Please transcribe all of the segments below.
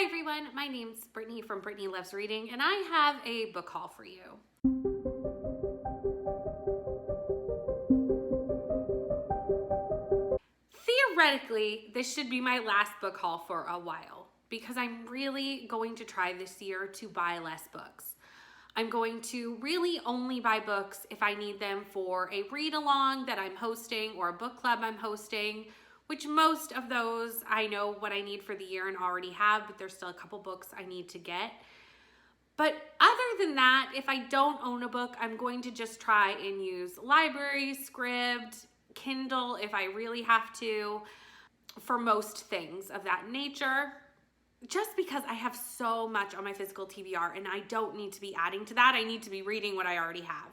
Hi everyone, my name's Brittany from Brittany Loves Reading, and I have a book haul for you. Theoretically, this should be my last book haul for a while because I'm really going to try this year to buy less books. I'm going to really only buy books if I need them for a read-along that I'm hosting or a book club I'm hosting, which most of those I know what I need for the year and already have, but there's still a couple books I need to get. But other than that, if I don't own a book, I'm going to just try and use library, Scribd, Kindle if I really have to, for most things of that nature. Just because I have so much on my physical TBR and I don't need to be adding to that. I need to be reading what I already have.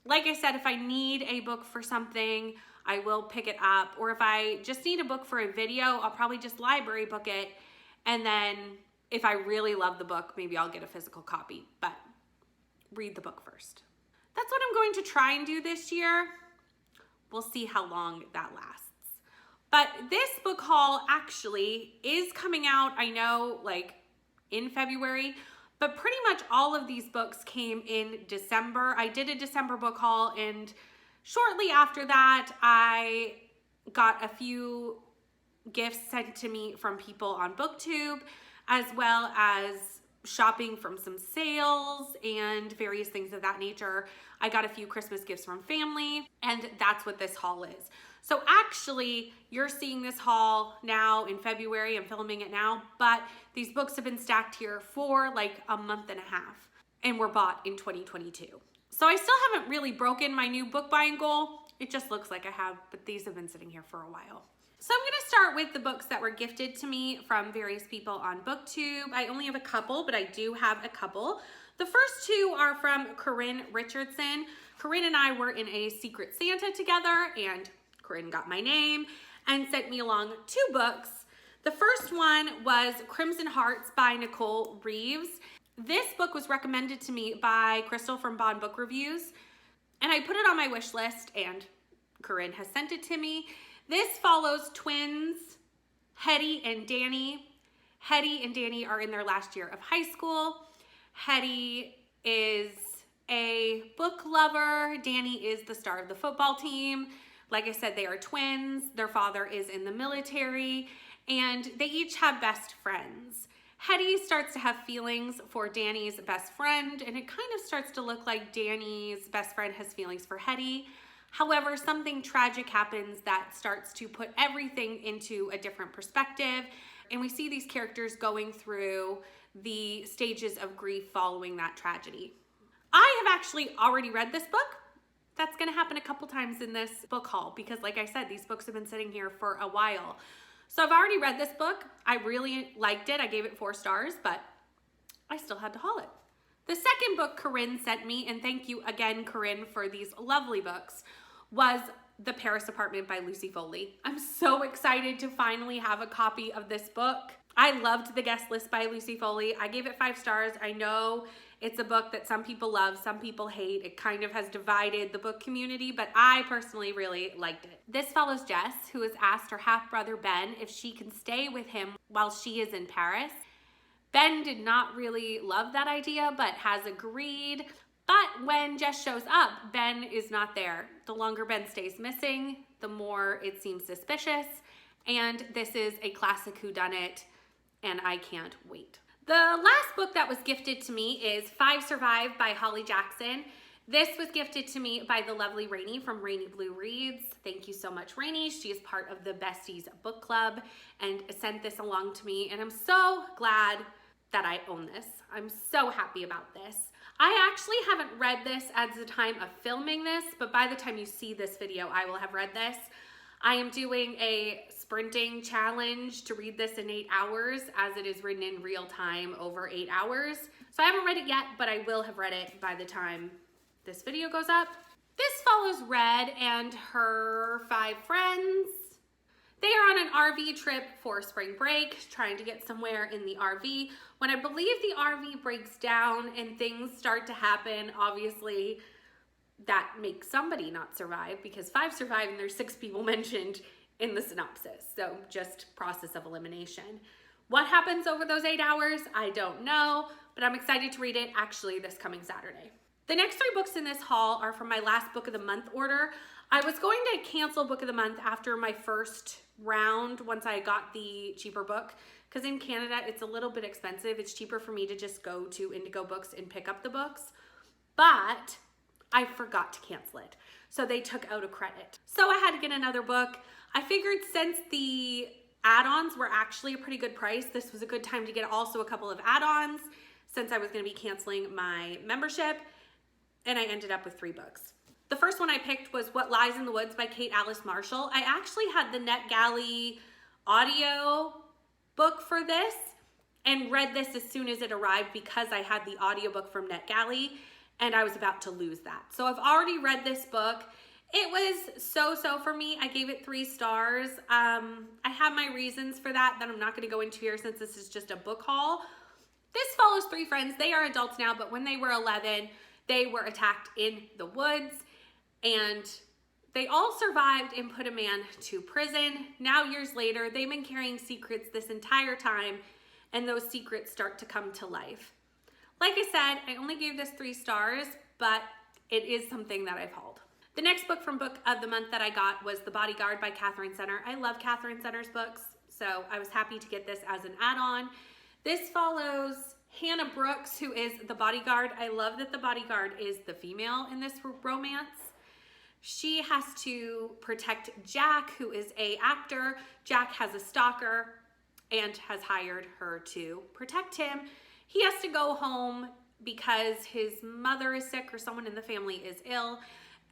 Like I said, if I need a book for something, I will pick it up. Or if I just need a book for a video, I'll probably just library book it. And then if I really love the book, maybe I'll get a physical copy, but read the book first. That's what I'm going to try and do this year. We'll see how long that lasts. But this book haul actually is coming out, I know, like in February, but pretty much all of these books came in December. I did a December book haul, and shortly after that, I got a few gifts sent to me from people on BookTube, as well as shopping from some sales and various things of that nature. I got a few Christmas gifts from family, and that's what this haul is. So actually, you're seeing this haul now in February. I'm filming it now, but these books have been stacked here for like a month and a half and were bought in 2022. So I still haven't really broken my new book buying goal. It just looks like I have, but these have been sitting here for a while. So I'm gonna start with the books that were gifted to me from various people on BookTube. I only have a couple, but I do have a couple. The first two are from Corinne Richardson. Corinne and I were in a Secret Santa together, and Corinne got my name and sent me along 2 books. The first one was Crimson Hearts by Nicole Reeves. This book was recommended to me by Crystal from Bond Book Reviews, and I put it on my wish list, and Corinne has sent it to me. This follows twins, Hetty and Danny. Hetty and Danny are in their last year of high school. Hetty is a book lover. Danny is the star of the football team. Like I said, they are twins. Their father is in the military, and they each have best friends. Hetty starts to have feelings for Danny's best friend, and it kind of starts to look like Danny's best friend has feelings for Hetty. However, something tragic happens that starts to put everything into a different perspective, and we see these characters going through the stages of grief following that tragedy. I have actually already read this book. That's gonna happen a couple times in this book haul because, like I said, these books have been sitting here for a while. So I've already read this book. I really liked it. I gave it 4 stars, but I still had to haul it. The second book Corinne sent me, and thank you again, Corinne, for these lovely books, was The Paris Apartment by Lucy Foley. I'm so excited to finally have a copy of this book. I loved The Guest List by Lucy Foley. I gave it 5 stars. I know it's a book that some people love, some people hate. It kind of has divided the book community, but I personally really liked it. This follows Jess, who has asked her half-brother Ben if she can stay with him while she is in Paris. Ben did not really love that idea, but has agreed. But when Jess shows up, Ben is not there. The longer Ben stays missing, the more it seems suspicious. And this is a classic whodunit, and I can't wait. The last book that was gifted to me is 5 Survive by Holly Jackson. This was gifted to me by the lovely Rainy from Rainy Blue Reads. Thank you so much, Rainy. She is part of the Besties Book Club and sent this along to me, and I'm so glad that I own this. I'm so happy about this. I actually haven't read this at the time of filming this, but by the time you see this video, I will have read this. I am doing a sprinting challenge to read this in 8 hours, as it is written in real time over 8 hours. So I haven't read it yet, but I will have read it by the time this video goes up. This follows Red and her 5 friends. They are on an RV trip for spring break, trying to get somewhere in the RV. When I believe the RV breaks down and things start to happen, obviously that makes somebody not survive, because 5 survive and there's 6 people mentioned in the synopsis. So just process of elimination. What happens over those 8 hours, I don't know, but I'm excited to read it actually this coming Saturday. The next 3 books in this haul are from my last book of the month order. I was going to cancel book of the month after my first round once I got the cheaper book, because in Canada it's a little bit expensive. It's cheaper for me to just go to Indigo Books and pick up the books, but I forgot to cancel it. So they took out a credit. So I had to get another book. I figured since the add-ons were actually a pretty good price, this was a good time to get also a couple of add-ons since I was going to be canceling my membership, and I ended up with 3 books. The first one I picked was What Lies in the Woods by Kate Alice Marshall. I actually had the NetGalley audio book for this and read this as soon as it arrived because I had the audiobook from NetGalley and I was about to lose that. So I've already read this book. It was so-so for me. I gave it 3 stars. I have my reasons for that I'm not going to go into here since this is just a book haul. This follows 3 friends. They are adults now, but when they were 11, they were attacked in the woods and they all survived and put a man to prison. Now, years later, they've been carrying secrets this entire time, and those secrets start to come to life. Like I said, I only gave this 3 stars, but it is something that I've hauled. The next book from Book of the Month that I got was The Bodyguard by Catherine Zenner. I love Catherine Zenner's books, so I was happy to get this as an add-on. This follows Hannah Brooks, who is the bodyguard. I love that the bodyguard is the female in this romance. She has to protect Jack, who is an actor. Jack has a stalker and has hired her to protect him. He has to go home because his mother is sick or someone in the family is ill,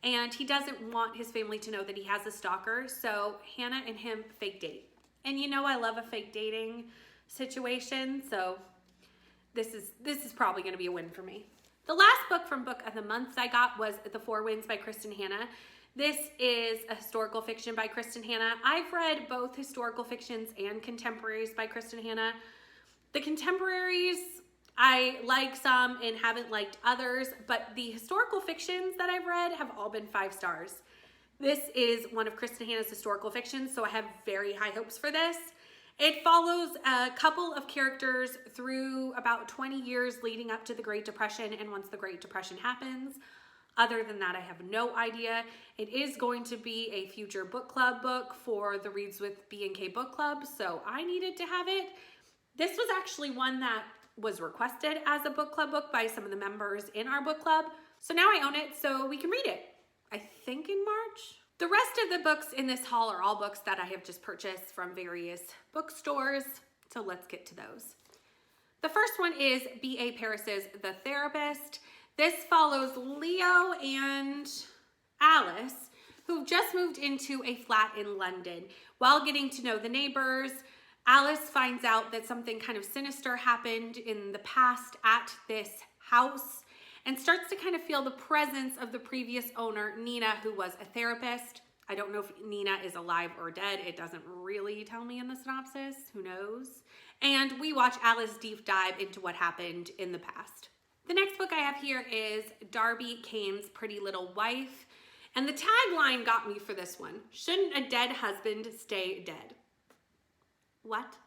and he doesn't want his family to know that he has a stalker, so Hannah and him fake date. And you know I love a fake dating situation, so this is probably going to be a win for me. The last book from Book of the Month I got was The Four Winds by Kristen Hanna. This is a historical fiction by Kristen Hanna. I've read both historical fictions and contemporaries by Kristen Hanna. The contemporaries, I like some and haven't liked others, but the historical fictions that I've read have all been 5 stars. This is one of Kristen Hanna's historical fictions, so I have very high hopes for this. It follows a couple of characters through about 20 years leading up to the Great Depression and once the Great Depression happens. Other than that, I have no idea. It is going to be a future book club book for the Reads with B&K book club, so I needed to have it. This was actually one that was requested as a book club book by some of the members in our book club. So now I own it so we can read it, I think in March. The rest of the books in this haul are all books that I have just purchased from various bookstores, so let's get to those. The first one is B.A. Paris's The Therapist. This follows Leo and Alice, who've just moved into a flat in London. While getting to know the neighbors, Alice finds out that something kind of sinister happened in the past at this house and starts to kind of feel the presence of the previous owner, Nina, who was a therapist. I don't know if Nina is alive or dead. It doesn't really tell me in the synopsis. Who knows? And we watch Alice deep dive into what happened in the past. The next book I have here is Darby Kane's Pretty Little Wife. And the tagline got me for this one. Shouldn't a dead husband stay dead? What?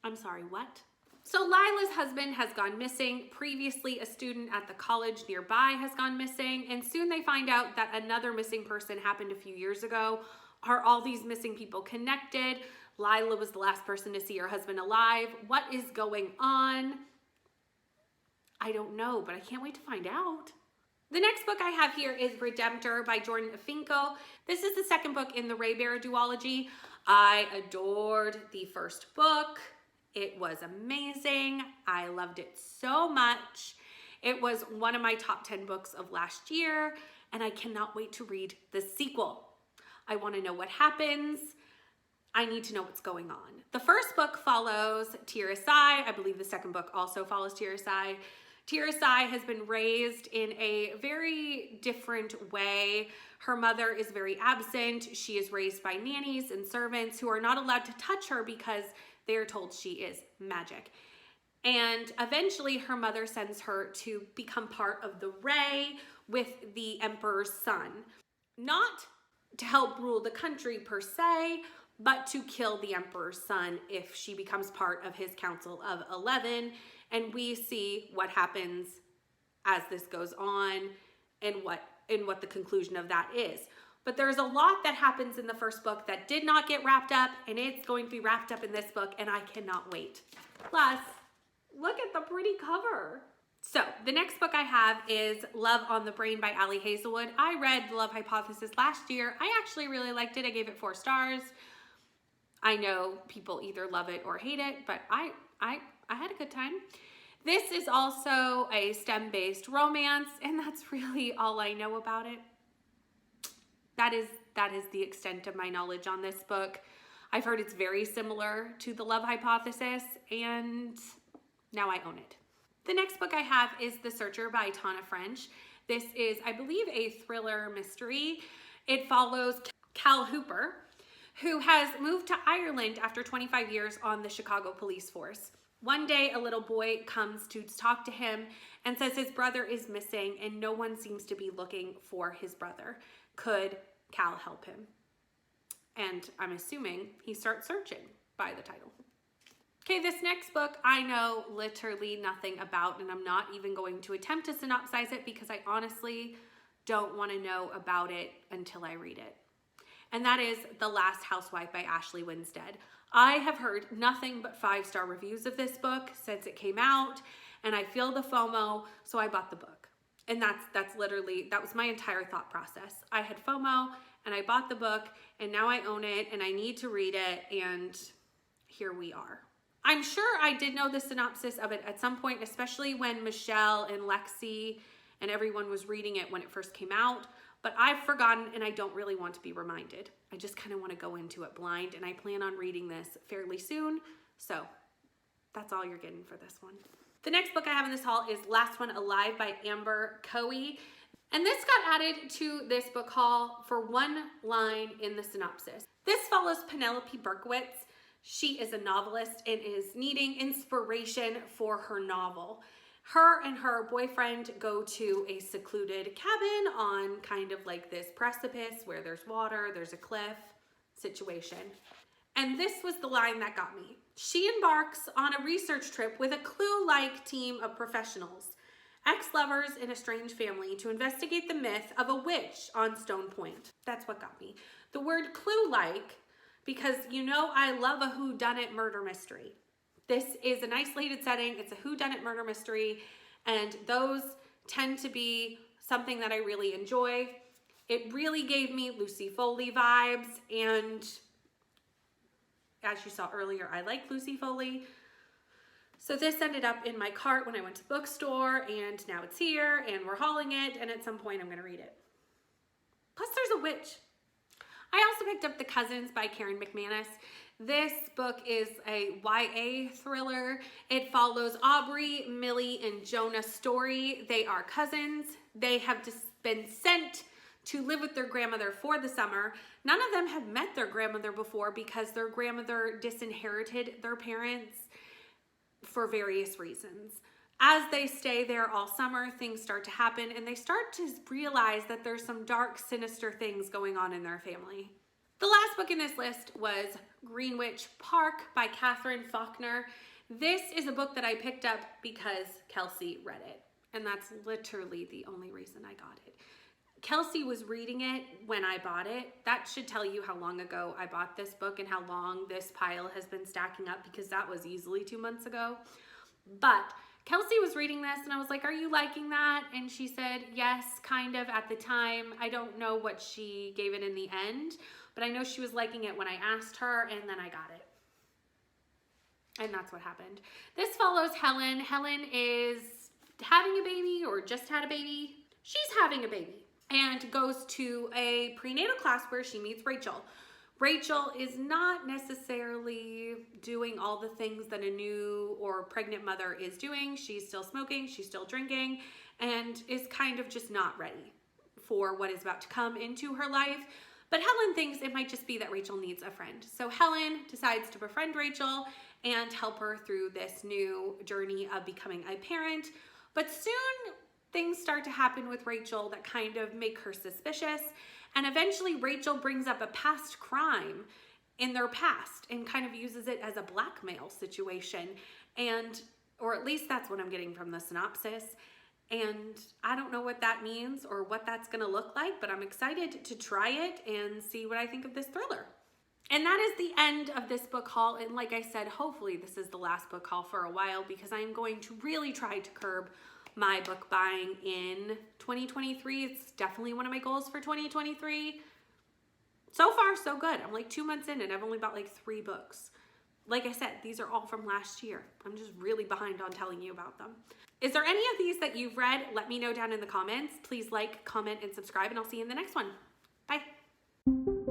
I'm sorry, what? So Lila's husband has gone missing. Previously, a student at the college nearby has gone missing. And soon they find out that another missing person happened a few years ago. Are all these missing people connected? Lila was the last person to see her husband alive. What is going on? I don't know, but I can't wait to find out. The next book I have here is Redemptor by Jordan Finkel. This is the second book in the Raybearer duology. I adored the first book. It was amazing. I loved it so much. It was one of my top 10 books of last year, and I cannot wait to read the sequel. I want to know what happens. I need to know what's going on. The first book follows Tirasai. I believe the second book also follows Tirasai. Tirasai has been raised in a very different way. Her mother is very absent. She is raised by nannies and servants who are not allowed to touch her because they're told she is magic. And eventually her mother sends her to become part of the Ray with the Emperor's son. Not to help rule the country per se, but to kill the Emperor's son if she becomes part of his Council of 11. And we see what happens as this goes on and what the conclusion of that is. But there's a lot that happens in the first book that did not get wrapped up, and it's going to be wrapped up in this book, and I cannot wait. Plus, look at the pretty cover. So the next book I have is Love on the Brain by Ali Hazelwood. I read The Love Hypothesis last year. I actually really liked it. I gave it 4 stars. I know people either love it or hate it, but I had a good time. This is also a STEM-based romance, and that's really all I know about it. That is the extent of my knowledge on this book. I've heard it's very similar to The Love Hypothesis, and now I own it. The next book I have is The Searcher by Tana French. This is, I believe, a thriller mystery. It follows Cal Hooper, who has moved to Ireland after 25 years on the Chicago police force. One day, a little boy comes to talk to him and says his brother is missing and no one seems to be looking for his brother. Could Cal help him? And I'm assuming he starts searching by the title. Okay, this next book I know literally nothing about, and I'm not even going to attempt to synopsize it because I honestly don't want to know about it until I read it. And that is The Last Housewife by Ashley Winstead. I have heard nothing but 5-star reviews of this book since it came out, and I feel the FOMO, so I bought the book. And that was my entire thought process. I had FOMO, and I bought the book, and now I own it, and I need to read it, and here we are. I'm sure I did know the synopsis of it at some point, especially when Michelle and Lexi and everyone was reading it when it first came out, but I've forgotten and I don't really want to be reminded. I just kind of want to go into it blind, and I plan on reading this fairly soon, so that's all you're getting for this one. The next book I have in this haul is Last One Alive by Amber Coe, and this got added to this book haul for one line in the synopsis. This follows Penelope Berkowitz. She is a novelist and is needing inspiration for her novel. Her and her boyfriend go to a secluded cabin on kind of like this precipice where there's water, there's a cliff situation. And this was the line that got me. She embarks on a research trip with a Clue-like team of professionals, ex-lovers in a strange family, to investigate the myth of a witch on Stone Point. That's what got me. The word Clue-like, because you know I love a whodunit murder mystery. This is an isolated setting. It's a whodunit murder mystery, and those tend to be something that I really enjoy. It really gave me Lucy Foley vibes, and as you saw earlier, I like Lucy Foley. So this ended up in my cart when I went to the bookstore, and now it's here, and we're hauling it, and at some point I'm gonna read it. Plus there's a witch. I also picked up The Cousins by Karen McManus. This book is a YA thriller. It follows Aubrey, Millie, and Jonah's story. They are cousins. They have just been sent to live with their grandmother for the summer. None of them have met their grandmother before because their grandmother disinherited their parents for various reasons. As they stay there all summer, things start to happen, and they start to realize that there's some dark, sinister things going on in their family. The last book in this list was Greenwich Park by Catherine Faulkner. This is a book that I picked up because Kelsey read it, and that's literally the only reason I got it. Kelsey was reading it when I bought it. That should tell you how long ago I bought this book and how long this pile has been stacking up, because that was easily 2 months ago. But Kelsey was reading this and I was like, are you liking that? And she said, yes, kind of at the time. I don't know what she gave it in the end, but I know she was liking it when I asked her, and then I got it. And that's what happened. This follows Helen. Helen is having a baby or just had a baby. She's having a baby and goes to a prenatal class where she meets Rachel. Rachel is not necessarily doing all the things that a new or pregnant mother is doing. She's still smoking, she's still drinking, and is kind of just not ready for what is about to come into her life. But Helen thinks it might just be that Rachel needs a friend. So Helen decides to befriend Rachel and help her through this new journey of becoming a parent. But soon things start to happen with Rachel that kind of make her suspicious. And eventually Rachel brings up a past crime in their past and kind of uses it as a blackmail situation. And, or at least that's what I'm getting from the synopsis. And I don't know what that means or what that's going to look like, but I'm excited to try it and see what I think of this thriller. And that is the end of this book haul. And like I said, hopefully this is the last book haul for a while, because I'm going to really try to curb my book buying in 2023. It's definitely one of my goals for 2023. So far, so good. I'm like 2 months in and I've only bought like 3 books. Like I said, these are all from last year. I'm just really behind on telling you about them. Is there any of these that you've read? Let me know down in the comments. Please like, comment, and subscribe, and I'll see you in the next one. Bye.